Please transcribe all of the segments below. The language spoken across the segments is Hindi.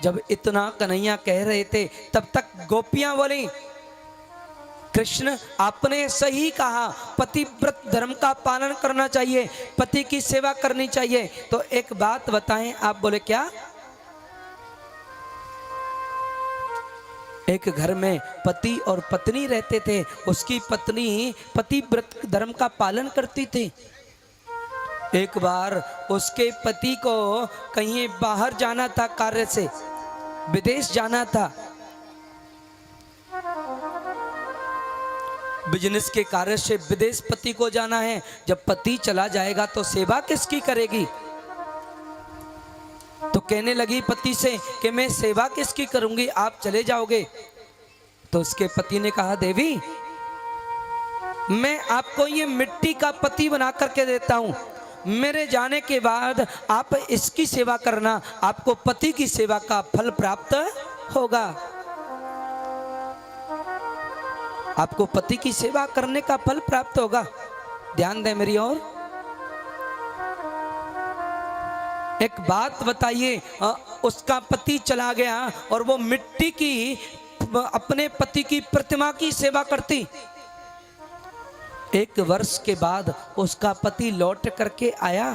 जब इतना कन्हैया कह रहे थे तब तक गोपियां बोली, कृष्ण आपने सही कहा, पतिव्रत धर्म का पालन करना चाहिए, पति की सेवा करनी चाहिए। तो एक बात बताएं आप। बोले क्या? एक घर में पति और पत्नी रहते थे, उसकी पत्नी पतिव्रत धर्म का पालन करती थी। एक बार उसके पति को कहीं बाहर जाना था, कार्य से विदेश जाना था, बिजनेस के कार्य से विदेश पति को जाना है। जब पति चला जाएगा तो सेवा किसकी करेगी? तो कहने लगी पति से कि मैं सेवा किसकी करूंगी, आप चले जाओगे। तो उसके पति ने कहा, देवी मैं आपको ये मिट्टी का पति बना करके देता हूं, मेरे जाने के बाद आप इसकी सेवा करना, आपको पति की सेवा का फल प्राप्त होगा। आपको पति की सेवा करने का फल प्राप्त होगा। ध्यान दें मेरी ओर। एक बात बताइए, उसका पति चला गया और वो मिट्टी की अपने पति की प्रतिमा की सेवा करती। एक वर्ष के बाद उसका पति लौट करके आया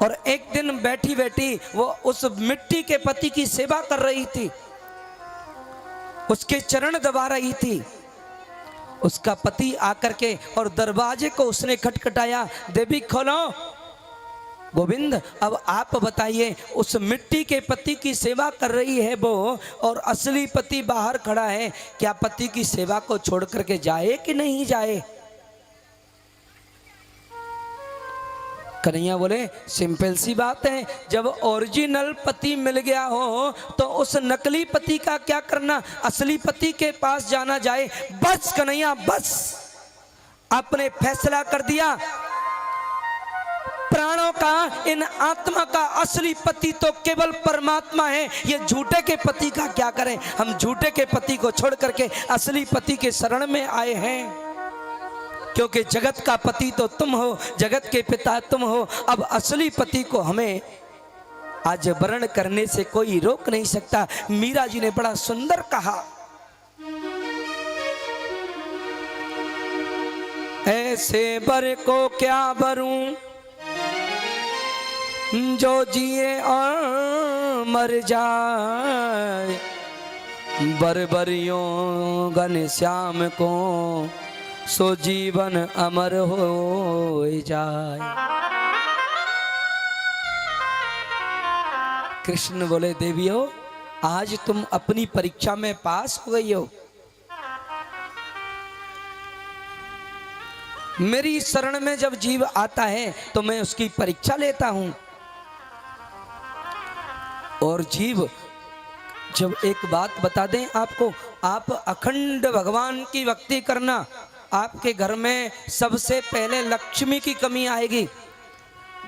और एक दिन बैठी बैठी वो उस मिट्टी के पति की सेवा कर रही थी, उसके चरण दबा रही थी। उसका पति आकर के और दरवाजे को उसने खटखटाया, देवी खोलो। गोविंद अब आप बताइए, उस मिट्टी के पति की सेवा कर रही है वो और असली पति बाहर खड़ा है, क्या पति की सेवा को छोड़ करके जाए कि नहीं जाए? कन्हैया बोले, सिंपल सी बात है, जब ओरिजिनल पति मिल गया हो तो उस नकली पति का क्या करना, असली पति के पास जाना जाए। बस कन्हैया बस, आपने फैसला कर दिया, प्राणों का, इन आत्मा का असली पति तो केवल परमात्मा है। ये झूठे के पति का क्या करें? हम झूठे के पति को छोड़ करके असली पति के शरण में आए हैं, क्योंकि जगत का पति तो तुम हो, जगत के पिता तुम हो। अब असली पति को हमें आज वर्ण करने से कोई रोक नहीं सकता। मीरा जी ने बड़ा सुंदर कहा, ऐसे बर को क्या बरूं जो जिए और मर जाए, बरबरियों घनश्याम को सो जीवन अमर हो जाए। कृष्ण बोले, देवियों आज तुम अपनी परीक्षा में पास हो गई हो, मेरी शरण में जब जीव आता है तो मैं उसकी परीक्षा लेता हूं। और जीव, जब एक बात बता दें आपको, आप अखंड भगवान की भक्ति करना, आपके घर में सबसे पहले लक्ष्मी की कमी आएगी।